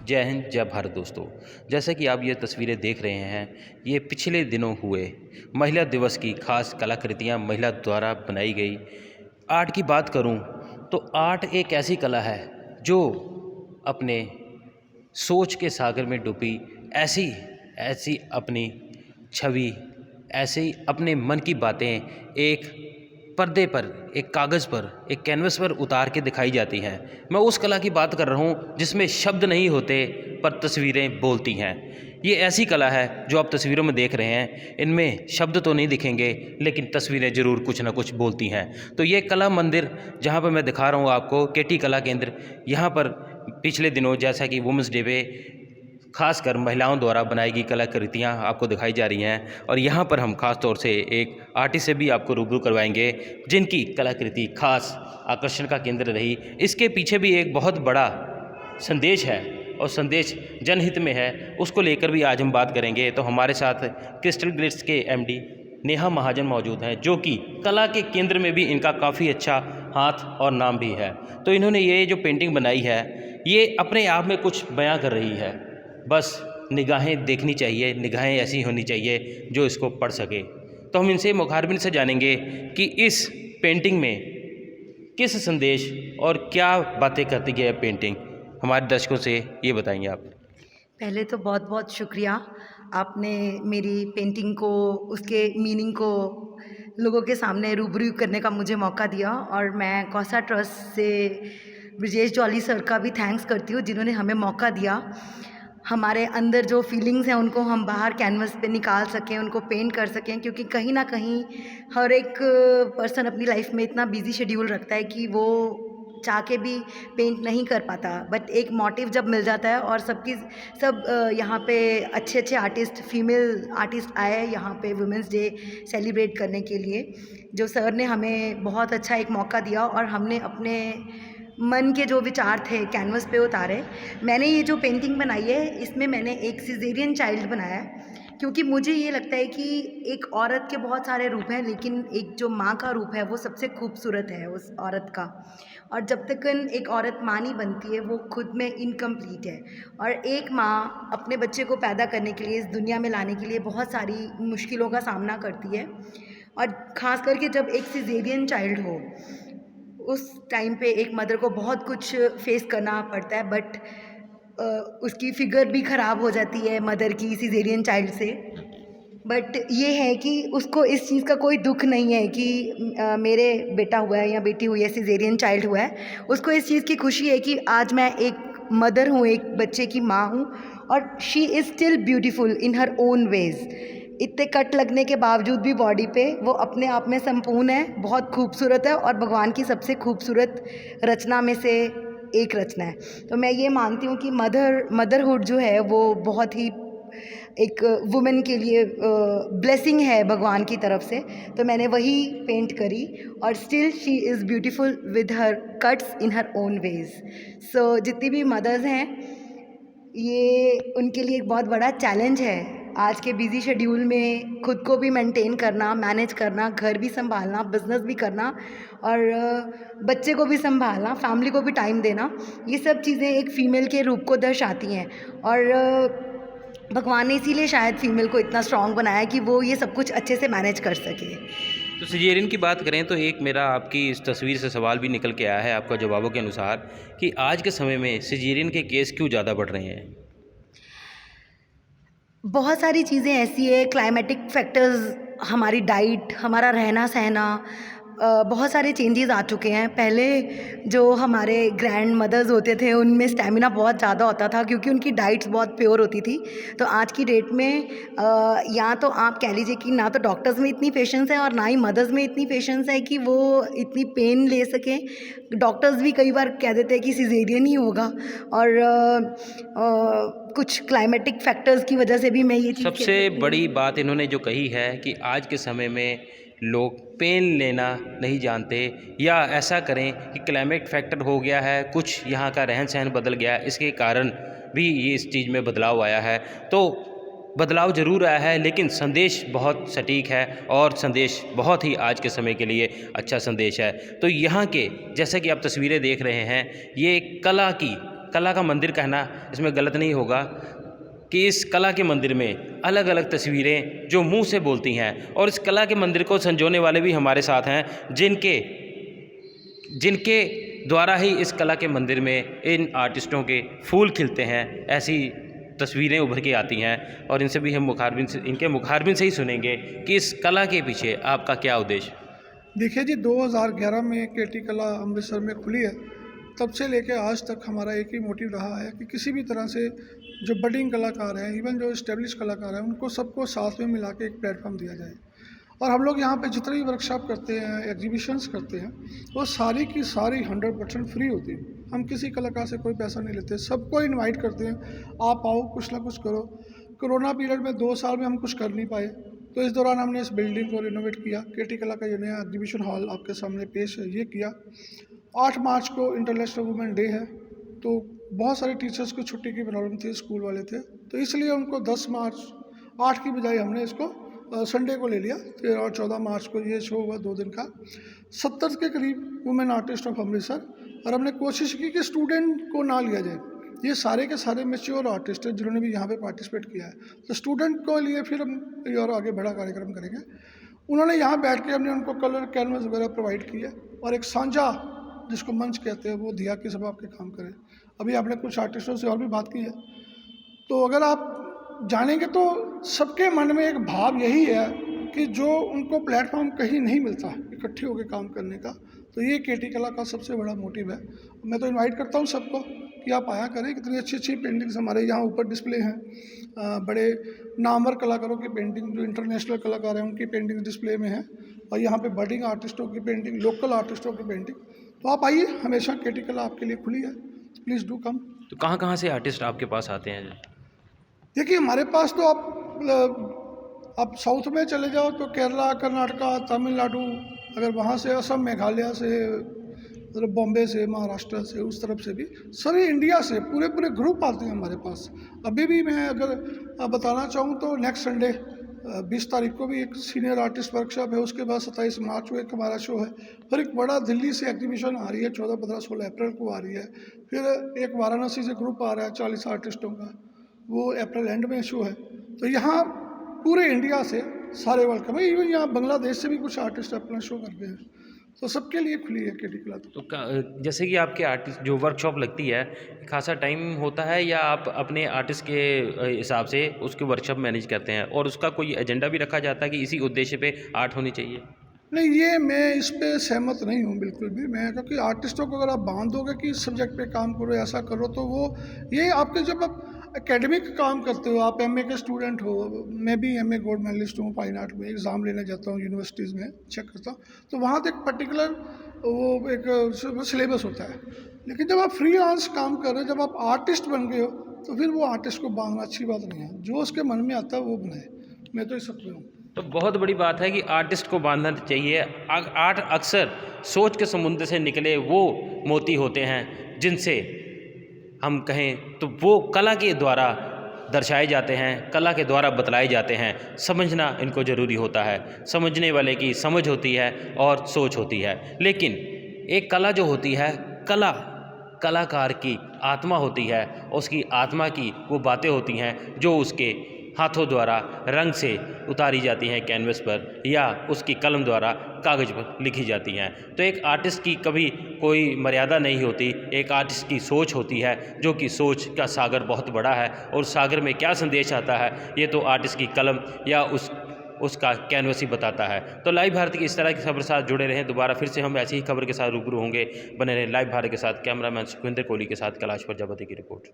जय हिंद, जय भारत दोस्तों। जैसे कि आप ये तस्वीरें देख रहे हैं, ये पिछले दिनों हुए महिला दिवस की खास कलाकृतियाँ महिला द्वारा बनाई गई। आर्ट की बात करूं तो आर्ट एक ऐसी कला है जो अपने सोच के सागर में डूबी ऐसी ऐसी अपनी छवि, ऐसे ही अपने मन की बातें एक पर्दे पर, एक कागज़ पर, एक कैनवस पर उतार के दिखाई जाती हैं। मैं उस कला की बात कर रहा हूँ जिसमें शब्द नहीं होते पर तस्वीरें बोलती हैं। ये ऐसी कला है जो आप तस्वीरों में देख रहे हैं, इनमें शब्द तो नहीं दिखेंगे लेकिन तस्वीरें ज़रूर कुछ ना कुछ बोलती हैं। तो ये कला मंदिर जहाँ पर मैं दिखा रहा हूँ आपको, केटी कला केंद्र, यहाँ पर पिछले दिनों जैसा कि वुमेंस डे पे खासकर महिलाओं द्वारा बनाई गई कलाकृतियाँ आपको दिखाई जा रही हैं। और यहाँ पर हम खास तौर से एक आर्टिस्ट से भी आपको रूबरू करवाएंगे जिनकी कलाकृति खास आकर्षण का केंद्र रही। इसके पीछे भी एक बहुत बड़ा संदेश है और संदेश जनहित में है, उसको लेकर भी आज हम बात करेंगे। तो हमारे साथ क्रिस्टल ग्लिट्स के एमडी नेहा महाजन मौजूद हैं, जो कि कला के केंद्र में भी इनका काफ़ी अच्छा हाथ और नाम भी है। तो इन्होंने ये जो पेंटिंग बनाई है, ये अपने आप में कुछ बयां कर रही है। बस निगाहें देखनी चाहिए, निगाहें ऐसी होनी चाहिए जो इसको पढ़ सके। तो हम इनसे मुखारबिन से जानेंगे कि इस पेंटिंग में किस संदेश और क्या बातें करती है पेंटिंग। हमारे दर्शकों से ये बताएंगे आप। पहले तो बहुत बहुत शुक्रिया, आपने मेरी पेंटिंग को, उसके मीनिंग को लोगों के सामने रूबरू करने का मुझे मौका दिया। और मैं कौसा ट्रस्ट से ब्रिजेश जॉली सर का भी थैंक्स करती हूँ जिन्होंने हमें मौका दिया, हमारे अंदर जो फीलिंग्स हैं उनको हम बाहर कैनवस पे निकाल सकें, उनको पेंट कर सकें। क्योंकि कहीं ना कहीं हर एक पर्सन अपनी लाइफ में इतना बिजी शेड्यूल रखता है कि वो चाह के भी पेंट नहीं कर पाता। बट एक मोटिव जब मिल जाता है और सब यहाँ पे अच्छे अच्छे आर्टिस्ट, फीमेल आर्टिस्ट आए यहाँ पे वुमेंस डे सेलिब्रेट करने के लिए, जो सर ने हमें बहुत अच्छा एक मौका दिया और हमने अपने मन के जो विचार थे कैनवस पे उतारे। मैंने ये जो पेंटिंग बनाई है, इसमें मैंने एक सिजेरियन चाइल्ड बनाया है, क्योंकि मुझे ये लगता है कि एक औरत के बहुत सारे रूप हैं, लेकिन एक जो माँ का रूप है वो सबसे खूबसूरत है उस औरत का। और जब तक एक औरत माँ नहीं बनती है, वो खुद में इनकम्प्लीट है। और एक माँ अपने बच्चे को पैदा करने के लिए, इस दुनिया में लाने के लिए बहुत सारी मुश्किलों का सामना करती है। और ख़ास करके जब एक सिजेरियन चाइल्ड हो, उस टाइम पे एक मदर को बहुत कुछ फेस करना पड़ता है। बट उसकी फिगर भी ख़राब हो जाती है मदर की सिजेरियन चाइल्ड से। बट ये है कि उसको इस चीज़ का कोई दुख नहीं है कि मेरे बेटा हुआ है या बेटी हुई है, सिजेरियन चाइल्ड हुआ है। उसको इस चीज़ की खुशी है कि आज मैं एक मदर हूँ, एक बच्चे की माँ हूँ, और she is still beautiful in her own ways. इतने कट लगने के बावजूद भी बॉडी पे वो अपने आप में संपूर्ण है, बहुत खूबसूरत है और भगवान की सबसे खूबसूरत रचना में से एक रचना है। तो मैं ये मानती हूँ कि मदरहुड जो है वो बहुत ही एक वुमेन के लिए ब्लेसिंग है भगवान की तरफ से। तो मैंने वही पेंट करी, और still she is beautiful with her cuts in her own ways. So जितनी भी मदर्स हैं, ये उनके लिए एक बहुत बड़ा चैलेंज है आज के बिजी शेड्यूल में, खुद को भी मेंटेन करना, मैनेज करना, घर भी संभालना, बिजनेस भी करना, और बच्चे को भी संभालना, फैमिली को भी टाइम देना। ये सब चीज़ें एक फ़ीमेल के रूप को दर्शाती हैं। और भगवान ने इसीलिए शायद फीमेल को इतना स्ट्रांग बनाया कि वो ये सब कुछ अच्छे से मैनेज कर सके। तो सिजेरियन की बात करें तो एक मेरा आपकी इस तस्वीर से सवाल भी निकल के आया है आपका जवाबों के अनुसार, कि आज के समय में सिजेरियन के केस क्यों ज़्यादा बढ़ रहे हैं। बहुत सारी चीज़ें ऐसी है, क्लाइमेटिक फैक्टर्स, हमारी डाइट, हमारा रहना सहना, बहुत सारे चेंजेस आ चुके हैं। पहले जो हमारे ग्रैंड मदर्स होते थे उनमें स्टैमिना बहुत ज़्यादा होता था क्योंकि उनकी डाइट्स बहुत प्योर होती थी। तो आज की डेट में या तो आप कह लीजिए कि ना तो डॉक्टर्स में इतनी पेशेंस है और ना ही मदर्स में इतनी पेशेंस है कि वो इतनी पेन ले सकें। डॉक्टर्स भी कई बार कह देते हैं कि सिजेरियन ही होगा। और कुछ क्लाइमेटिक फैक्टर्स की वजह से भी मैं ये चीज़ सबसे बड़ी बात इन्होंने जो कही है कि आज के समय में लोग पेन लेना नहीं जानते, या ऐसा करें कि क्लाइमेट फैक्टर हो गया है, कुछ यहाँ का रहन सहन बदल गया है, इसके कारण भी ये इस चीज़ में बदलाव आया है। तो बदलाव ज़रूर आया है लेकिन संदेश बहुत सटीक है और संदेश बहुत ही आज के समय के लिए अच्छा संदेश है। तो यहाँ के जैसा कि आप तस्वीरें देख रहे हैं, ये कला की कला का मंदिर कहना इसमें गलत नहीं होगा कि इस कला के मंदिर में अलग अलग तस्वीरें जो मुंह से बोलती हैं, और इस कला के मंदिर को संजोने वाले भी हमारे साथ हैं जिनके द्वारा ही इस कला के मंदिर में इन आर्टिस्टों के फूल खिलते हैं, ऐसी तस्वीरें उभर के आती हैं। और इनसे भी हम इनके मुखारबिन से ही सुनेंगे कि इस कला के पीछे आपका क्या उद्देश्य। देखिए जी, 2011 में केटी कला अमृतसर में खुली है। तब से लेकर आज तक हमारा एक ही मोटिव रहा है कि किसी भी तरह से जो बडिंग कलाकार हैं, इवन जो इस्टेब्लिश कलाकार हैं, उनको सबको साथ में मिला के एक प्लेटफॉर्म दिया जाए। और हम लोग यहाँ पे जितने भी वर्कशॉप करते हैं, एग्जीबिशंस करते हैं, वो सारी की सारी 100% फ्री होती है। हम किसी कलाकार से कोई पैसा नहीं लेते, सबको इनवाइट करते हैं, आप आओ, कुछ ना कुछ करो। कोरोना पीरियड में 2 साल में हम कुछ कर नहीं पाए, तो इस दौरान हमने इस बिल्डिंग को रिनोवेट किया। केटी कला का ये नया एग्जीबिशन हॉल आपके सामने पेश है, ये किया। 8 मार्च को इंटरनेशनल वुमेन डे है, तो बहुत सारे टीचर्स को छुट्टी की प्रॉब्लम थी, स्कूल वाले थे, तो इसलिए उनको 10 मार्च 8 की बजाय हमने इसको संडे को ले लिया। 13 और 14 मार्च को ये शो हुआ 2 दिन का। 70 के करीब वुमेन आर्टिस्ट ऑफ अमृतसर, और हमने कोशिश की कि स्टूडेंट को ना लिया जाए। ये सारे के सारे मैच्योर आर्टिस्ट हैं जिन्होंने भी यहाँ पे पार्टिसिपेट किया है, तो स्टूडेंट को लिए फिर हम और आगे बड़ा कार्यक्रम करेंगे। उन्होंने यहाँ बैठ के हमने उनको कलर कैनवस वगैरह प्रोवाइड किया, और एक साझा जिसको मंच कहते हैं वो दिया कि सब आपके काम करें। अभी आपने कुछ आर्टिस्टों से और भी बात की है, तो अगर आप जानेंगे तो सबके मन में एक भाव यही है कि जो उनको प्लेटफॉर्म कहीं नहीं मिलता इकट्ठे होकर काम करने का, तो ये केटी कला का सबसे बड़ा मोटिव है। मैं तो इनवाइट करता हूँ सबको कि आप आया करें। कितनी अच्छी अच्छी पेंटिंग्स हमारे यहाँ ऊपर डिस्प्ले हैं। बड़े नामवर कलाकारों की पेंटिंग, जो इंटरनेशनल कलाकार हैं, उनकी पेंटिंग डिस्प्ले में है, और यहाँ पे बडिंग आर्टिस्टों की पेंटिंग, लोकल आर्टिस्टों की पेंटिंग। तो आप आइए, हमेशा केटी कला आपके लिए खुली है, प्लीज़ डू कम। तो कहाँ कहाँ से आर्टिस्ट आपके पास आते हैं? देखिए, हमारे पास तो आप साउथ में चले जाओ तो केरला, कर्नाटका, तमिलनाडु, अगर वहाँ से असम, मेघालय से, मतलब बॉम्बे से, महाराष्ट्र से, उस तरफ से भी, सारे इंडिया से पूरे ग्रुप आते हैं हमारे पास। अभी भी मैं अगर बताना चाहूँ तो नेक्स्ट संडे 20 तारीख को भी एक सीनियर आर्टिस्ट वर्कशॉप है, उसके बाद 27 मार्च को एक हमारा शो है, फिर एक बड़ा दिल्ली से एग्जीबिशन आ रही है 14, 15, 16 अप्रैल को आ रही है, फिर एक वाराणसी से ग्रुप आ रहा है 40 आर्टिस्टों का, वो अप्रैल एंड में शो है। तो यहाँ पूरे इंडिया से सारे वेलकम है, इवन यहाँ बांग्लादेश से भी कुछ आर्टिस्ट अपना शो करते हैं, तो सबके लिए खुली है केटी कला। तो जैसे कि आपके आर्टिस्ट जो वर्कशॉप लगती है, खासा टाइम होता है या आप अपने आर्टिस्ट के हिसाब से उसके वर्कशॉप मैनेज करते हैं, और उसका कोई एजेंडा भी रखा जाता है कि इसी उद्देश्य पे आर्ट होनी चाहिए? नहीं, ये मैं इस पे सहमत नहीं हूँ बिल्कुल भी। मैं, क्योंकि आर्टिस्टों को अगर आप बांध दोगे कि इस सब्जेक्ट पे काम करो, ऐसा करो, तो वो ये आपके, जब आप एकेडमिक काम करते हो, आप एमए के स्टूडेंट हो, मैं भी एमए गोल्ड मेडलिस्ट हूँ फाइन आर्ट में, एग्ज़ाम लेने जाता हूँ यूनिवर्सिटीज़ में, चेक करता हूँ, तो वहाँ तो एक पर्टिकुलर वो एक सिलेबस होता है। लेकिन जब आप फ्रीलांस काम कर रहे हो, जब आप आर्टिस्ट बन गए हो, तो फिर वो आर्टिस्ट को बांधना अच्छी बात नहीं है। जो उसके मन में आता है वो बनाए, मैं तो इस सब पे हूँ। तो बहुत बड़ी बात है कि आर्टिस्ट को बांधना चाहिए। आर्ट अक्सर सोच के समुद्र से निकले वो मोती होते हैं, जिनसे हम कहें तो वो कला के द्वारा दर्शाए जाते हैं, कला के द्वारा बतलाए जाते हैं। समझना इनको ज़रूरी होता है, समझने वाले की समझ होती है और सोच होती है। लेकिन एक कला जो होती है, कलाकार की आत्मा होती है, उसकी आत्मा की वो बातें होती हैं जो उसके हाथों द्वारा रंग से उतारी जाती हैं कैनवस पर, या उसकी कलम द्वारा कागज़ पर लिखी जाती हैं। तो एक आर्टिस्ट की कभी कोई मर्यादा नहीं होती, एक आर्टिस्ट की सोच होती है, जो कि सोच का सागर बहुत बड़ा है, और सागर में क्या संदेश आता है ये तो आर्टिस्ट की कलम या उसका कैनवस ही बताता है। तो लाइव भारत की इस तरह की खबर के साथ जुड़े रहें। दोबारा फिर से हम ऐसी ही खबर के साथ रूबरू होंगे। बने रहें लाइव भारत के साथ। कैमरामैन सुखविंदर कोहली के साथ कैलाश प्रजापति की रिपोर्ट।